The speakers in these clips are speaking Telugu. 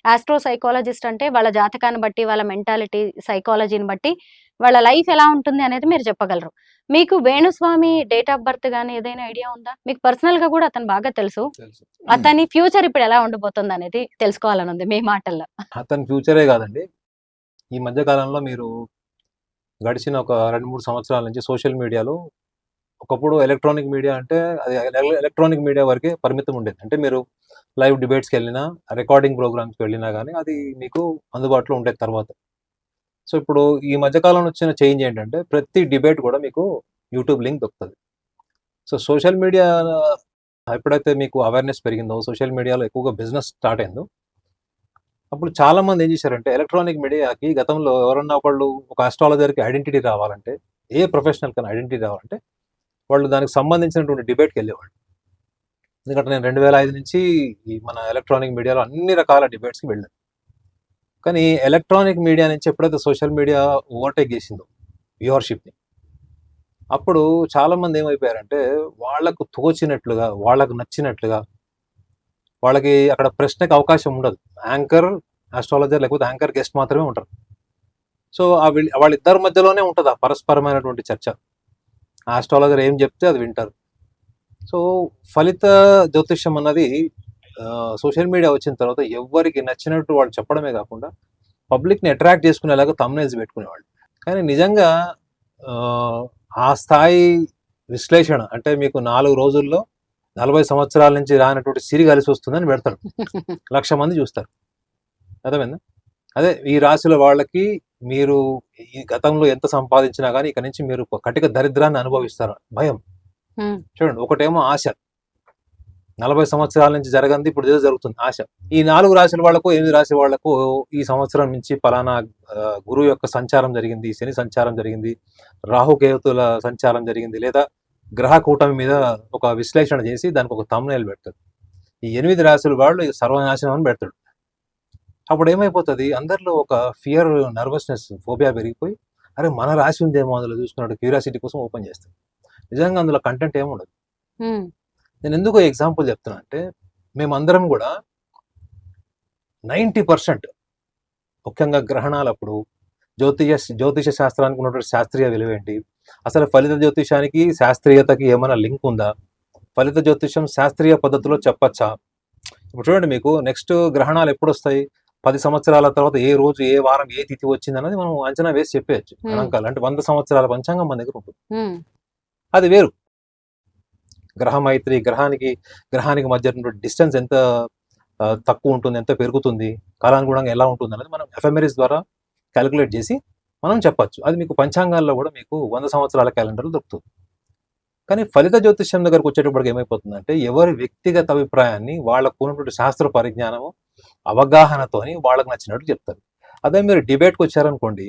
ఆస్ట్రో సైకాలజిస్ట్ అంటే వాళ్ళ జాతకాన్ని బట్టి, వాళ్ళ మెంటాలిటీ, సైకాలజీని బట్టి వాళ్ళ లైఫ్ ఎలా ఉంటుంది అనేది మీరు చెప్పగలరు. మీకు వేణుస్వామి డేట్ ఆఫ్ బర్త్ గాని ఏదైనా ఐడియా ఉందా? మీకు పర్సనల్‌గా గూడా అతను బాగా తెలుసు. తెలుసు. అతని ఫ్యూచర్ ఇప్పుడు ఎలా ఉండబోతుందనేది తెలుసుకోవాలనుంది మీ మాటల్లో. అతని ఫ్యూచరే కాదండి. ఈ మధ్య కాలంలో మీరు గడిచిన ఒక 2, 3 సంవత్సరాల నుంచి సోషల్ మీడియాలో ఒకప్పుడు ఎలక్ట్రానిక్ మీడియా అంటే అది ఎలక్ట్రానిక్ మీడియా వరకే పరిమితం ఉండేది. అంటే మీరు లైవ్ డిబేట్స్‌కెళ్ళినా, రికార్డింగ్ ప్రోగ్రామ్స్‌కి వెళ్ళినా గానీ అది మీకు అందుబాటులో ఉండేది తర్వాత. సో, ఇప్పుడు ఈ మధ్య కాలంలో వచ్చిన చేంజ్ ఏంటంటే ప్రతి డిబేట్ కూడా మీకు యూట్యూబ్ లింక్ దొరుకుతది. సో, సోషల్ మీడియా ఎప్పుడైతే మీకు అవేర్‌నెస్ పెరిగిందో, సోషల్ మీడియాలో ఎక్కువగా బిజినెస్ స్టార్ట్ అయిందో, అప్పుడు చాలామంది ఏం చేశారంటే ఎలక్ట్రానిక్ మీడియాకి గతంలో ఎవరన్నా ఒకళ్ళు ఒక అస్ట్రాలజర్‌కి ఐడెంటిటీ రావాలంటే, ఏ ప్రొఫెషనల్ కన్నా ఐడెంటిటీ రావాలంటే వాళ్ళు దానికి సంబంధించినటువంటి డిబేట్‌కెళ్ళేవాళ్ళు. ఎందుకంటే నేను 2005 నుంచి ఈ మన ఎలక్ట్రానిక్ మీడియాలో అన్ని రకాల డిబేట్స్‌కి వెళ్ళాను. కానీ ఎలక్ట్రానిక్ మీడియా నుంచి ఎప్పుడైతే సోషల్ మీడియా ఓవర్‌టేక్ చేసిందో వ్యూవర్‌షిప్‌ని, అప్పుడు చాలామంది ఏమైపోయారంటే వాళ్ళకు తోచినట్లుగా, వాళ్ళకు నచ్చినట్లుగా, వాళ్ళకి అక్కడ ప్రశ్నకి అవకాశం ఉండదు. యాంకర్, ఆస్ట్రాలజర్ లేకపోతే యాంకర్ గెస్ట్ మాత్రమే ఉంటారు. సో, వాళ్ళిద్దరి మధ్యలోనే ఉంటది ఆ పరస్పరమైనటువంటి చర్చ. ఆస్ట్రాలజర్ ఏం చెప్తే అది వింటారు. సో, ఫలిత జ్యోతిష్యం అన్నది సోషల్ మీడియా వచ్చిన తర్వాత ఎవ్వరికి నచ్చినట్టు వాళ్ళు చెప్పడమే కాకుండా పబ్లిక్‌ని అట్రాక్ట్ చేసుకునేలాగా థంబ్‌నెయిల్స్ పెట్టుకునేవాళ్ళు. కానీ నిజంగా ఆ స్థాయి విశ్లేషణ అంటే మీకు 4 రోజుల్లో 40 సంవత్సరాల నుంచి రానటువంటి సిరి కలిసొస్తుందని పెడతాడు. 1,00,000 మంది చూస్తారు. అర్థమైందా? అదే ఈ రాశుల వాళ్ళకి మీరు ఈ గతంలో ఎంత సంపాదించినా గానీ ఇక నుంచి మీరు కటిక దరిద్రాన్ని అనుభవిస్తారు. భయం. హ్మ్. చూడండి, ఒకటేమో ఆశ. 40 సంవత్సరాల నుంచి జరగంది ఇప్పుడు ఏదో జరుగుతుంది ఆశ. ఈ 4 రాశుల వాళ్ళకు, 8 రాశి వాళ్ళకు ఈ సంవత్సరం నుంచి పలానా గురువు యొక్క సంచారం జరిగింది, శని సంచారం జరిగింది, రాహుకేతుల సంచారం జరిగింది, లేదా గ్రహ కూటమి మీద ఒక విశ్లేషణ చేసి దానికి ఒక థంబ్‌నెయిల్ పెడతాడు. ఈ 8 రాశుల వాళ్ళు సర్వనాశనం అని పెడతాడు. అప్పుడు ఏమైపోతుంది, అందరిలో ఒక ఫియర్, నర్వస్‌నెస్, ఫోబియా పెరిగిపోయి అరే మన రాశి ఉందేమో అందులో చూసుకున్నట్టు క్యూరియాసిటీ కోసం ఓపెన్ చేస్తాడు. నిజంగా అందులో కంటెంట్ ఏముండదు. నేను ఎందుకు ఎగ్జాంపుల్ చెప్తున్నా అంటే మేమందరం కూడా 90% ముఖ్యంగా గ్రహణాలప్పుడు జ్యోతిష శాస్త్రానికి ఉన్నటువంటి శాస్త్రీయ విలువ ఏంటి, అసలు ఫలిత జ్యోతిషానికి శాస్త్రీయతకి ఏమైనా లింక్ ఉందా, ఫలిత జ్యోతిషం శాస్త్రీయ పద్ధతిలో చెప్పచ్చా. ఇప్పుడు చూడండి, మీకు నెక్స్ట్ గ్రహణాలు ఎప్పుడు వస్తాయి, 10 సంవత్సరాల తర్వాత ఏ రోజు, ఏ వారం, ఏ తిథి వచ్చింది అన్నది మనం అంచనా వేసి చెప్పేయచ్చు. గణాంకాలు అంటే 100 సంవత్సరాల పంచాంగం మన దగ్గర ఉంటుంది. అది వేరు. గ్రహానికి మధ్య డిస్టెన్స్ ఎంత తక్కువ ఉంటుంది, ఎంత పెరుగుతుంది, కాలానుగుణంగా ఎలా ఉంటుంది అనేది మనం ఎఫ్ఎంఆర్ఎస్ ద్వారా క్యాలిక్యులేట్ చేసి మనం చెప్పచ్చు. అది మీకు పంచాంగాల్లో కూడా మీకు 100 సంవత్సరాల క్యాలెండర్లు దొరుకుతుంది. కానీ ఫలిత జ్యోతిష్యం దగ్గరకు వచ్చేటప్పటికి ఏమైపోతుందంటే ఎవరి వ్యక్తిగత అభిప్రాయాన్ని, వాళ్ళకు ఉన్నటువంటి శాస్త్ర పరిజ్ఞానము, అవగాహనతోని వాళ్ళకు నచ్చినట్టు చెప్తారు. అదే మీరు డిబేట్కి వచ్చారనుకోండి,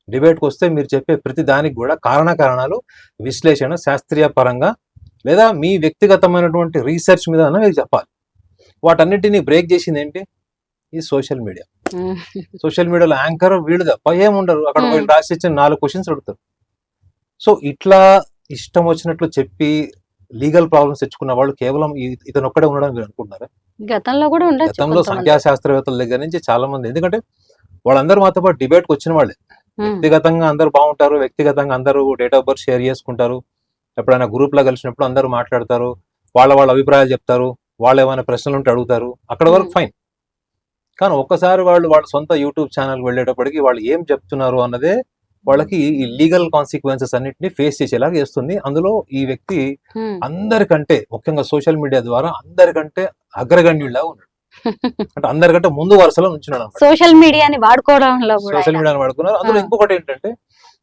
డిబేట్కి వస్తే మీరు చెప్పే ప్రతి దానికి కూడా కారణాలు, విశ్లేషణ శాస్త్రీయ పరంగా లేదా మీ వ్యక్తిగతమైనటువంటి రీసెర్చ్ మీద మీరు చెప్పాలి. వాటన్నిటిని బ్రేక్ చేసింది ఏంటి, ఈ సోషల్ మీడియా. సోషల్ మీడియాలో యాంకర్ వీళ్ళు తప్ప ఏముండరు. అక్కడ వీళ్ళు రాసి ఇచ్చిన 4 క్వశ్చన్స్ అడుగుతారు. సో ఇట్లా ఇష్టం వచ్చినట్లు చెప్పి లీగల్ ప్రాబ్లమ్స్ తెచ్చుకున్న వాళ్ళు కేవలం ఇతను ఒక్కడే ఉండడం మీరు అనుకుంటున్నారా? గతంలో సంఖ్యాశాస్త్రవేత్తల దగ్గర నుంచి చాలా మంది, ఎందుకంటే వాళ్ళందరూ మాతో పాటు డిబేట్కి వచ్చిన వాళ్ళే. వ్యక్తిగతంగా అందరూ బాగుంటారు, వ్యక్తిగతంగా అందరూ డేట్ ఆఫ్ బర్త్ షేర్ చేసుకుంటారు, ఎప్పుడైనా గ్రూప్ లో కలిసినప్పుడు అందరూ మాట్లాడతారు, వాళ్ళ అభిప్రాయాలు చెప్తారు, వాళ్ళు ఏమైనా ప్రశ్నలు ఉంటే అడుగుతారు, అక్కడ వరకు ఫైన్. కానీ ఒక్కసారి వాళ్ళ సొంత యూట్యూబ్ ఛానల్ వెళ్ళేటప్పటికి వాళ్ళు ఏం చెప్తున్నారు అన్నదే వాళ్ళకి ఈ లీగల్ కాన్సిక్వెన్సెస్ అన్నిటిని ఫేస్ చేసేలాగా చేస్తుంది. అందులో ఈ వ్యక్తి అందరికంటే, ముఖ్యంగా సోషల్ మీడియా ద్వారా అందరికంటే అగ్రగణ్యుడిలా ఉన్నాడు. అంటే అందరికంటే ముందు వరుసలో ఉంచున్నాడు. సోషల్ మీడియాని వాడుకున్నారు. అందులో ఇంకొకటి ఏంటంటే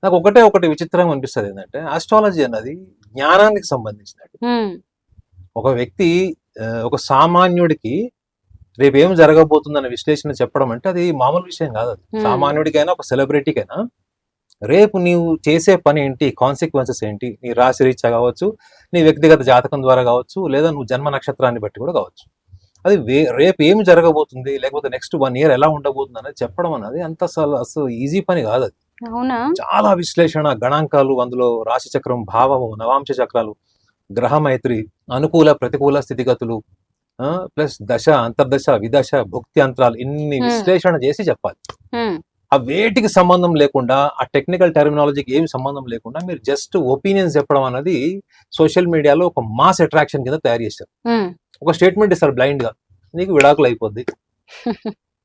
నాకు ఒకటి విచిత్రంగా అనిపిస్తుంది ఏంటంటే, ఆస్ట్రాలజీ అన్నది జ్ఞానానికి సంబంధించినట్టు. ఒక వ్యక్తి, ఒక సామాన్యుడికి రేపు ఏం జరగబోతుందన్న విశ్లేషణ చెప్పడం అంటే అది మామూలు విషయం కాదు. అది సామాన్యుడికైనా ఒక సెలబ్రిటీకైనా రేపు నీవు చేసే పని ఏంటి, కాన్సిక్వెన్సెస్ ఏంటి, నీ రాశి రీత్యా కావచ్చు, నీ వ్యక్తిగత జాతకం ద్వారా కావచ్చు, లేదా నువ్వు జన్మ నక్షత్రాన్ని బట్టి కూడా కావచ్చు, అది రేపు ఏమి జరగబోతుంది, లేకపోతే నెక్స్ట్ 1 year ఎలా ఉండబోతుంది అనేది చెప్పడం అన్నది అంత అసలు ఈజీ పని కాదు. అది చాలా విశ్లేషణ, గణాంకాలు, అందులో రాశి చక్రం, భావము, నవాంశ చక్రాలు, గ్రహ మైత్రి, అనుకూల ప్రతికూల స్థితిగతులు, ప్లస్ దశ, అంతర్దశ, విదశ, భుక్తి అంతరాలు ఇన్ని విశ్లేషణ చేసి చెప్పాలి. ఆ వేటికి సంబంధం లేకుండా, ఆ టెక్నికల్ టెర్మినాలజీకి ఏమి సంబంధం లేకుండా మీరు జస్ట్ ఒపీనియన్స్ చెప్పడం అనేది సోషల్ మీడియాలో ఒక మాస్ అట్రాక్షన్ కింద తయారు చేశారు. ఒక స్టేట్మెంట్ ఇస్తారు బ్లైండ్ గా, నీకు విడాకులు అయిపోద్ది,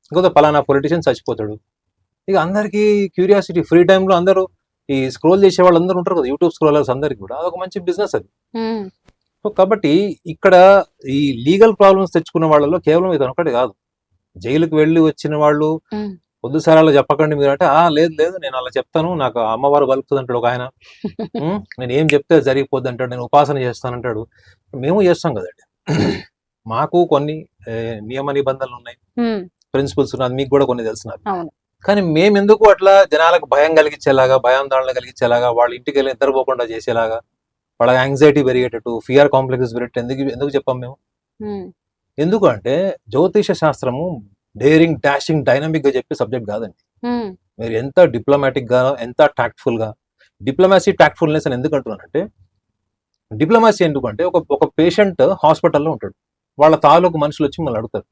ఇంకొక పలానా పొలిటీషియన్ చచ్చిపోతాడు. ఇక అందరికి క్యూరియాసిటీ, ఫ్రీ టైంలో అందరూ ఈ స్క్రోల్ చేసే వాళ్ళు అందరూ ఉంటారు కదా, యూట్యూబ్ స్క్రోలర్స్ అందరికి కూడా అదొక మంచి బిజినెస్ అది. సో కాబట్టి ఇక్కడ ఈ లీగల్ ప్రాబ్లమ్స్ తెచ్చుకున్న వాళ్ళలో కేవలం ఇది ఒకటి కాదు. జైలుకి వెళ్ళి వచ్చిన వాళ్ళు పొద్దు సార్ అలా చెప్పకండి మీరు అంటే, లేదు లేదు నేను అలా చెప్తాను, నాకు అమ్మవారు కలుపుతుంది అంటాడు ఒక ఆయన. నేను ఏం చెప్తే జరిగిపోద్ది అంటాడు, నేను ఉపాసన చేస్తానంటాడు. మేము చేస్తాం కదండి. మాకు కొన్ని నియమ నిబంధనలు ఉన్నాయి, ప్రిన్సిపల్స్ ఉన్నాయి, మీకు కూడా కొన్ని తెలిసినారు. కానీ మేము ఎందుకు అట్లా జనాలకు భయం కలిగించేలాగా, భయాందోళన కలిగించేలాగా, వాళ్ళ ఇంటికి వెళ్ళి నిద్రపోకుండా చేసేలాగా, వాళ్ళ యాంగ్జైటీ పెరిగేటట్టు, ఫియర్ కాంప్లెక్స్ పెరిగేటట్టు ఎందుకు చెప్పాం మేము? ఎందుకు అంటే జ్యోతిష శాస్త్రము డేరింగ్, డాషింగ్, డైనమిక్ గా చెప్పే సబ్జెక్ట్ కాదండి. మీరు ఎంత డిప్లొమాటిక్ గా, ఎంత టాక్ట్ఫుల్ గా, డిప్లొమాసీ టాక్ట్ఫుల్నెస్ అని ఎందుకు అంటున్నానంటే, డిప్లొమాసీ ఎందుకంటే ఒక పేషెంట్ హాస్పిటల్లో ఉంటాడు, వాళ్ళ తాలూకు మనుషులు వచ్చి మళ్ళీ అడుగుతారు,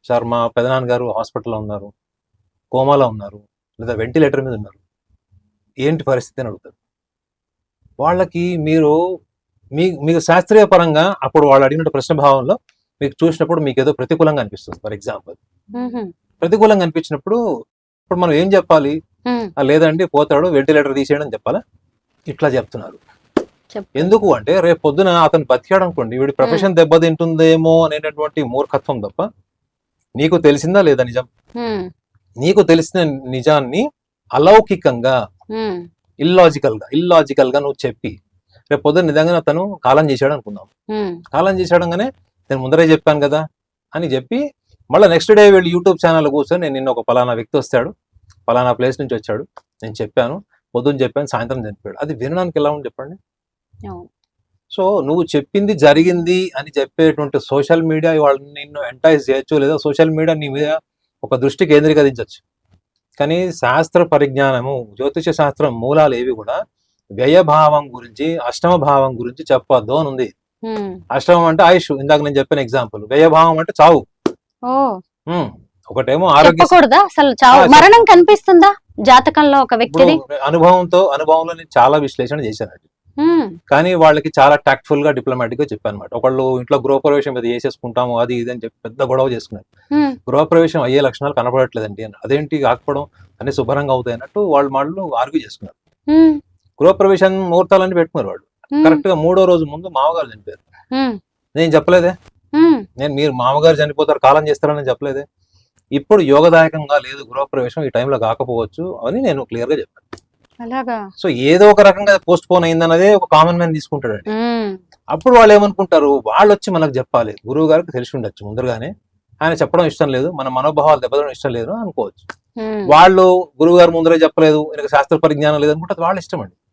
సార్ మా పెదనాన్నగారు హాస్పిటల్లో ఉన్నారు, కోమాలో ఉన్నారు, లేదా వెంటిలేటర్ మీద ఉన్నారు, ఏంటి పరిస్థితి అని అడుగుతారు. వాళ్ళకి మీకు శాస్త్రీయ పరంగా అప్పుడు వాళ్ళు అడిగిన ప్రశ్న భావంలో మీకు చూసినప్పుడు మీకు ఏదో ప్రతికూలంగా అనిపిస్తుంది. ఫర్ ఎగ్జాంపుల్ ప్రతికూలంగా అనిపించినప్పుడు ఇప్పుడు మనం ఏం చెప్పాలి? లేదండి పోతాడు, వెంటిలేటర్ తీసేయడం అని చెప్పాలా? ఇట్లా చెప్తున్నారు. ఎందుకు అంటే రేపు పొద్దున అతను బతికాడు అనుకోండి, వీడి ప్రొఫెషన్ దెబ్బతింటుందేమో అనేటటువంటి మూర్ఖత్వం తప్ప నీకు తెలిసిందా లేదా నిజం? నీకు తెలిసిన నిజాన్ని అలౌకికంగా, ఇల్లాజికల్ గా నువ్వు చెప్పి రేపు పొద్దున నిజంగా అతను కాలం చేశాడు అనుకుందాం, కాలం చేశాడంగానే నేను ముందరే చెప్పాను కదా అని చెప్పి మళ్ళీ నెక్స్ట్ డే వీళ్ళు యూట్యూబ్ ఛానల్ కూర్చొని నేను నిన్న ఒక పలానా వ్యక్తి వస్తాడు, పలానా ప్లేస్ నుంచి వచ్చాడు, నేను చెప్పాను, పొద్దున్న చెప్పాను, సాయంత్రం చనిపోయాడు. అది వినడానికి ఎలా ఉంది చెప్పండి? సో నువ్వు చెప్పింది జరిగింది అని చెప్పేటువంటి సోషల్ మీడియా వాళ్ళని నిన్ను ఎంటైజ్ చేయొచ్చు, లేదా సోషల్ మీడియా నీ మీద ఒక దృష్టి కేంద్రీకరించవచ్చు. కానీ శాస్త్ర పరిజ్ఞానము, జ్యోతిష శాస్త్రం మూలాలు ఏవి కూడా వ్యయభావం గురించి, అష్టమ భావం గురించి చెప్పొద్దు అని ఉంది. అష్టమం అంటే ఆయుష్, ఇందాక నేను చెప్పిన ఎగ్జాంపుల్. వ్యయభావం అంటే చావు. ఒకటేమో ఆరోగ్య, అసలు మరణం కనిపిస్తుందా జాతకంలో ఒక వ్యక్తి? అనుభవంలో నేను చాలా విశ్లేషణ చేశానండి. కానీ వాళ్ళకి చాలా టాక్ట్ఫుల్ గా, డిప్లొమాటిక్ గా చెప్పాను అనమాట. ఒకళ్ళు ఇంట్లో గృహప్రవేశం మీద చేసేసుకుంటాము అది ఇది అని చెప్పి పెద్ద గొడవ చేసుకున్నారు. గృహప్రవేశం అయ్యే లక్షణాలు కనపడట్లేదండి అని, అదేంటి కాకపోవడం అన్ని శుభ్రంగా అవుతాయి అన్నట్టు వాళ్ళు ఆర్గ్యూ చేసుకున్నారు. గృహప్రవేశం ముహూర్తాలన్నీ పెట్టుకున్నారు వాళ్ళు. కరెక్ట్ గా 3వ రోజు ముందు మామగారు చనిపోయారు. నేను చెప్పలేదే, మీరు మామగారు చనిపోతారు కాలం చేస్తారని చెప్పలేదే. ఇప్పుడు యోగదాయకంగా లేదు గృహప్రవేశం, ఈ టైంలో కాకపోవచ్చు అని నేను క్లియర్ గా చెప్పాను. సో ఏదో ఒక రకంగా పోస్ట్ పోన్ అయిందన్నదే ఒక కామన్ మ్యాన్ తీసుకుంటాడండి. అప్పుడు వాళ్ళు ఏమనుకుంటారు, వాళ్ళు వచ్చి మనకు చెప్పాలి, గురువు గారికి తెలిసి ఉండొచ్చు ముందుగానే, ఆయన చెప్పడం ఇష్టం లేదు, మన మనోభావాలు దెబ్బతడం ఇష్టం లేదు అనుకోవచ్చు. వాళ్ళు గురువు గారు ముందరే చెప్పలేదు, శాస్త్ర పరిజ్ఞానం లేదు అనుకుంటే వాళ్ళ ఇష్టం అండి.